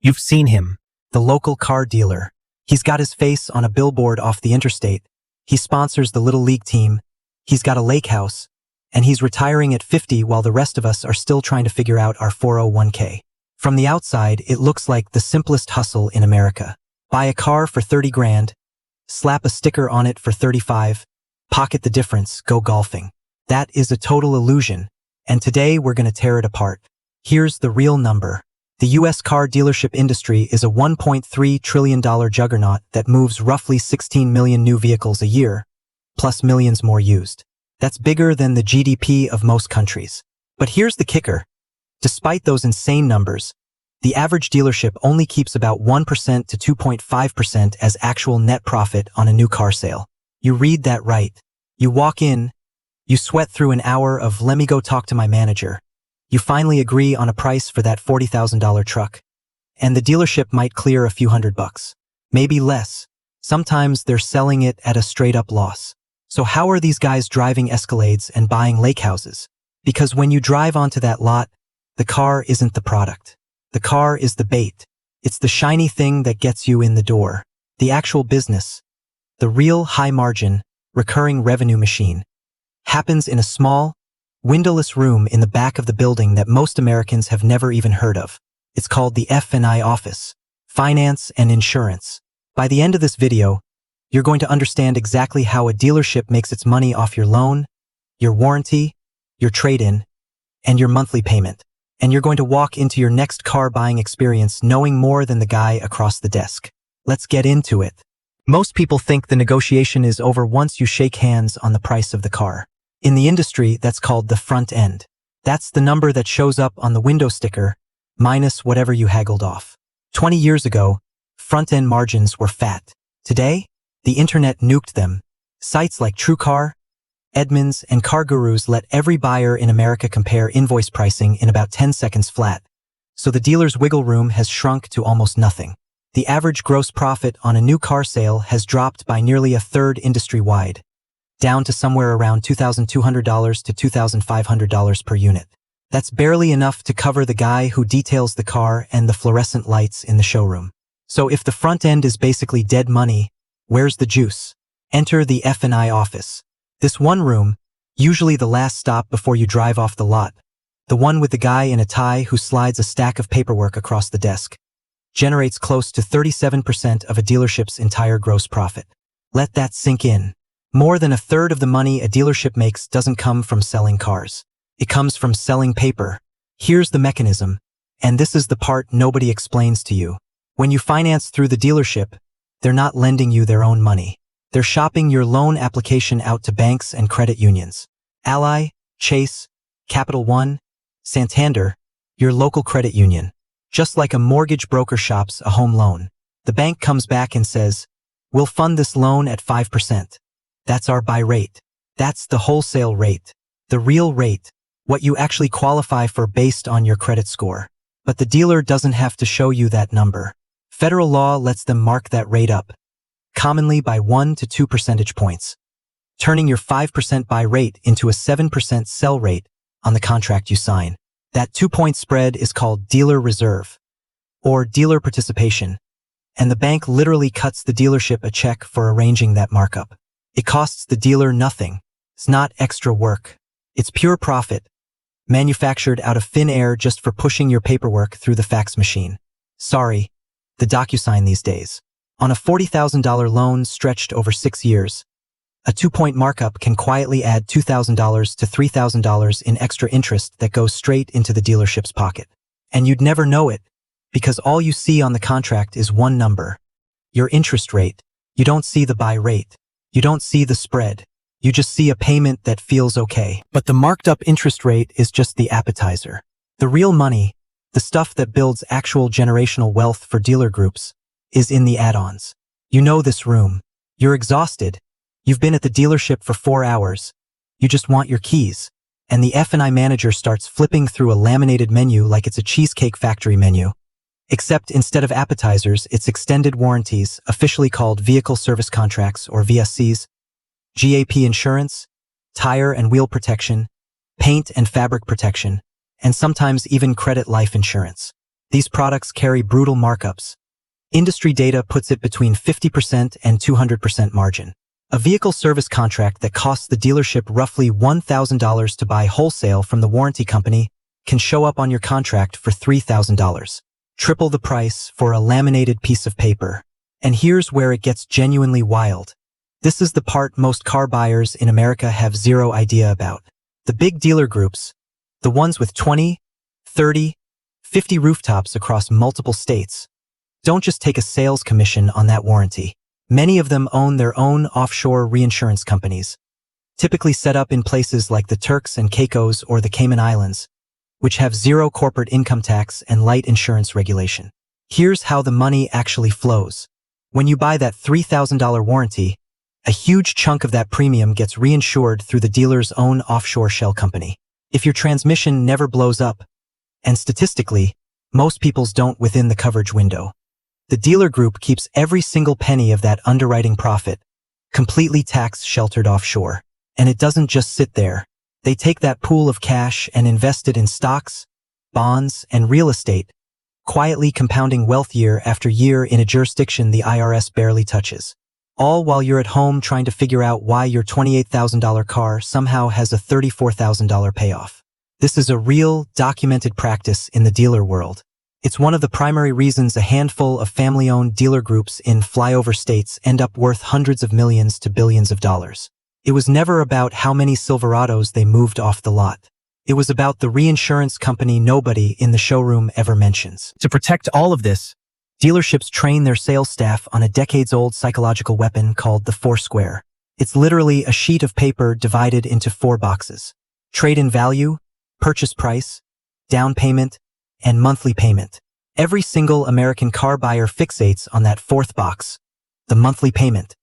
You've seen him, the local car dealer. He's got his face on a billboard off the interstate. He sponsors the Little League team. He's got a lake house. And he's retiring at 50 while the rest of us are still trying to figure out our 401k. From the outside, it looks like the simplest hustle in America. Buy a car for 30 grand, slap a sticker on it for 35, pocket the difference, go golfing. That is a total illusion, and today we're going to tear it apart. Here's the real number. The U.S. car dealership industry is a $1.3 trillion juggernaut that moves roughly 16 million new vehicles a year, plus millions more used. That's bigger than the GDP of most countries. But here's the kicker. Despite those insane numbers, the average dealership only keeps about 1% to 2.5% as actual net profit on a new car sale. You read that right. You walk in, you sweat through an hour of "let me go talk to my manager." You finally agree on a price for that $40,000 truck. And the dealership might clear a few $100, maybe less. Sometimes they're selling it at a straight-up loss. So how are these guys driving Escalades and buying lake houses? Because when you drive onto that lot, the car isn't the product. The car is the bait. It's the shiny thing that gets you in the door. The actual business, the real high-margin, recurring revenue machine, happens in a small, windowless room in the back of the building that most Americans have never even heard of. It's called the F&I Office, Finance and Insurance. By the end of this video, you're going to understand exactly how a dealership makes its money off your loan, your warranty, your trade-in, and your monthly payment. And you're going to walk into your next car buying experience knowing more than the guy across the desk. Let's get into it. Most people think the negotiation is over once you shake hands on the price of the car. In the industry, that's called the front end. That's the number that shows up on the window sticker, minus whatever you haggled off. 20 years ago, front-end margins were fat. Today, the internet nuked them. Sites like TrueCar, Edmunds, and CarGurus let every buyer in America compare invoice pricing in about 10 seconds flat. So the dealer's wiggle room has shrunk to almost nothing. The average gross profit on a new car sale has dropped by nearly a third industry-wide, down to somewhere around $2,200 to $2,500 per unit. That's barely enough to cover the guy who details the car and the fluorescent lights in the showroom. So if the front end is basically dead money, where's the juice? Enter the F&I office. This one room, usually the last stop before you drive off the lot, the one with the guy in a tie who slides a stack of paperwork across the desk, generates close to 37% of a dealership's entire gross profit. Let that sink in. More than a third of the money a dealership makes doesn't come from selling cars. It comes from selling paper. Here's the mechanism, and this is the part nobody explains to you. When you finance through the dealership, they're not lending you their own money. They're shopping your loan application out to banks and credit unions. Ally, Chase, Capital One, Santander, your local credit union. Just like a mortgage broker shops a home loan. The bank comes back and says, "We'll fund this loan at 5%. That's our buy rate. That's the wholesale rate. The real rate. What you actually qualify for based on your credit score. But the dealer doesn't have to show you that number. Federal law lets them mark that rate up, commonly by 1 to 2 percentage points, turning your 5% buy rate into a 7% sell rate on the contract you sign. That 2-point spread is called dealer reserve, or dealer participation, and the bank literally cuts the dealership a check for arranging that markup. It costs the dealer nothing. It's not extra work. It's pure profit, manufactured out of thin air just for pushing your paperwork through the fax machine. Sorry, the DocuSign these days. On a $40,000 loan stretched over 6 years, a 2-point markup can quietly add $2,000 to $3,000 in extra interest that goes straight into the dealership's pocket. And you'd never know it, because all you see on the contract is one number, your interest rate. You don't see the buy rate. You don't see the spread. You just see a payment that feels okay. But the marked up interest rate is just the appetizer. The real money, the stuff that builds actual generational wealth for dealer groups, is in the add-ons. You know this room. You're exhausted. You've been at the dealership for 4 hours. You just want your keys. And the F&I manager starts flipping through a laminated menu like it's a Cheesecake Factory menu. Except instead of appetizers, it's extended warranties, officially called vehicle service contracts or VSCs, GAP insurance, tire and wheel protection, paint and fabric protection, and sometimes even credit life insurance. These products carry brutal markups. Industry data puts it between 50% and 200% margin. A vehicle service contract that costs the dealership roughly $1,000 to buy wholesale from the warranty company can show up on your contract for $3,000. Triple the price for a laminated piece of paper. And here's where it gets genuinely wild. This is the part most car buyers in America have zero idea about. The big dealer groups, the ones with 20, 30, 50 rooftops across multiple states, don't just take a sales commission on that warranty. Many of them own their own offshore reinsurance companies, typically set up in places like the Turks and Caicos or the Cayman Islands, which have zero corporate income tax and light insurance regulation. Here's how the money actually flows. When you buy that $3,000 warranty, a huge chunk of that premium gets reinsured through the dealer's own offshore shell company. If your transmission never blows up, and statistically, most people's don't within the coverage window, the dealer group keeps every single penny of that underwriting profit, completely tax-sheltered offshore. And it doesn't just sit there. They take that pool of cash and invest it in stocks, bonds, and real estate, quietly compounding wealth year after year in a jurisdiction the IRS barely touches. All while you're at home trying to figure out why your $28,000 car somehow has a $34,000 payoff. This is a real, documented practice in the dealer world. It's one of the primary reasons a handful of family-owned dealer groups in flyover states end up worth hundreds of millions to billions of dollars. It was never about how many Silverados they moved off the lot. It was about the reinsurance company nobody in the showroom ever mentions. To protect all of this, dealerships train their sales staff on a decades-old psychological weapon called the Foursquare. It's literally a sheet of paper divided into 4 boxes: trade-in value, purchase price, down payment, and monthly payment. Every single American car buyer fixates on that 4th box, the monthly payment,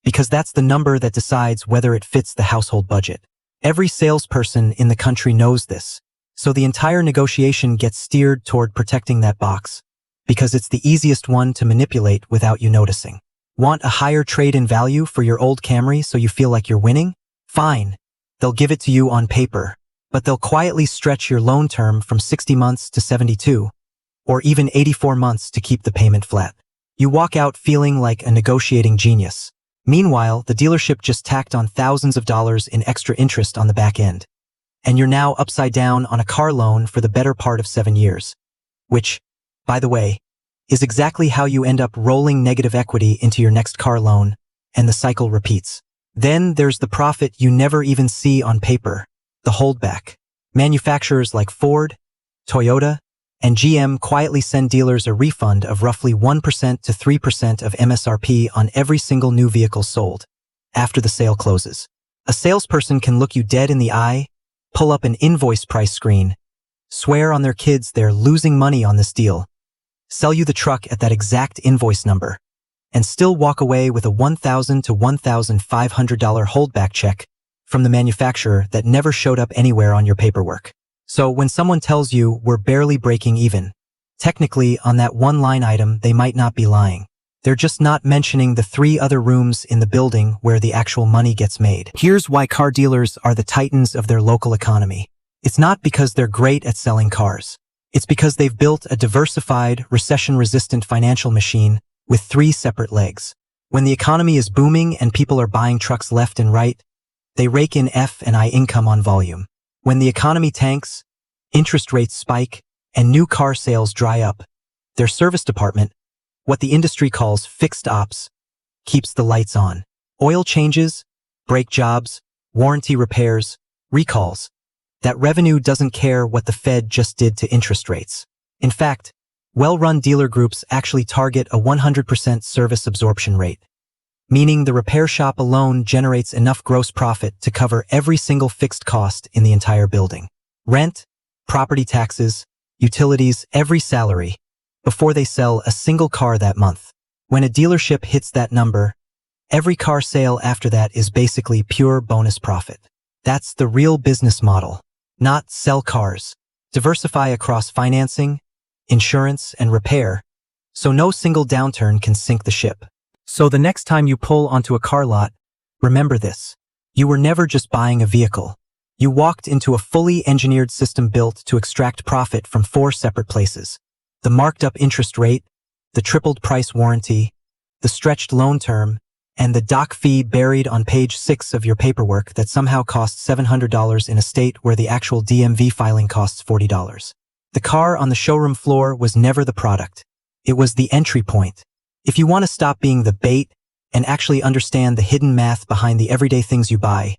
because that's the number that decides whether it fits the household budget. Every salesperson in the country knows this, so the entire negotiation gets steered toward protecting that box, because it's the easiest one to manipulate without you noticing. Want a higher trade-in value for your old Camry so you feel like you're winning? Fine. They'll give it to you on paper, but they'll quietly stretch your loan term from 60 months to 72, or even 84 months to keep the payment flat. You walk out feeling like a negotiating genius. Meanwhile, the dealership just tacked on thousands of dollars in extra interest on the back end, and you're now upside down on a car loan for the better part of 7 years, which, by the way, is exactly how you end up rolling negative equity into your next car loan, and the cycle repeats. Then there's the profit you never even see on paper, the holdback. Manufacturers like Ford, Toyota, and GM quietly send dealers a refund of roughly 1% to 3% of MSRP on every single new vehicle sold after the sale closes. A salesperson can look you dead in the eye, pull up an invoice price screen, swear on their kids they're losing money on this deal, sell you the truck at that exact invoice number, and still walk away with a $1,000 to $1,500 holdback check from the manufacturer that never showed up anywhere on your paperwork. So when someone tells you we're barely breaking even, technically on that one line item they might not be lying. They're just not mentioning the 3 other rooms in the building where the actual money gets made. Here's why car dealers are the titans of their local economy. It's not because they're great at selling cars. It's because they've built a diversified, recession-resistant financial machine with 3 separate legs. When the economy is booming and people are buying trucks left and right, they rake in F&I income on volume. When the economy tanks, interest rates spike, and new car sales dry up, their service department, what the industry calls fixed ops, keeps the lights on. Oil changes, brake jobs, warranty repairs, recalls. That revenue doesn't care what the Fed just did to interest rates. In fact, well-run dealer groups actually target a 100% service absorption rate, meaning the repair shop alone generates enough gross profit to cover every single fixed cost in the entire building. Rent, property taxes, utilities, every salary, before they sell a single car that month. When a dealership hits that number, every car sale after that is basically pure bonus profit. That's the real business model. Not sell cars. Diversify across financing, insurance, and repair, so no single downturn can sink the ship. So the next time you pull onto a car lot, remember this. You were never just buying a vehicle. You walked into a fully engineered system built to extract profit from 4 separate places. The marked up interest rate, the tripled price warranty, the stretched loan term, and the doc fee buried on page 6 of your paperwork that somehow costs $700 in a state where the actual DMV filing costs $40. The car on the showroom floor was never the product. It was the entry point. If you want to stop being the bait and actually understand the hidden math behind the everyday things you buy,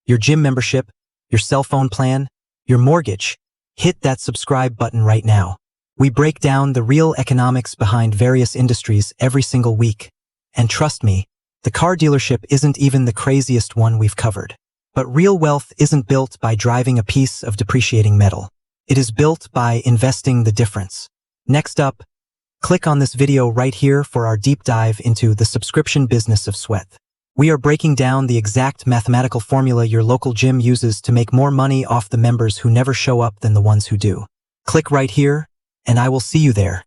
your gym membership, your cell phone plan, your mortgage, hit that subscribe button right now. We break down the real economics behind various industries every single week. And trust me, the car dealership isn't even the craziest one we've covered. But real wealth isn't built by driving a piece of depreciating metal. It is built by investing the difference. Next up, click on this video right here for our deep dive into the subscription business of sweat. We are breaking down the exact mathematical formula your local gym uses to make more money off the members who never show up than the ones who do. Click right here, and I will see you there.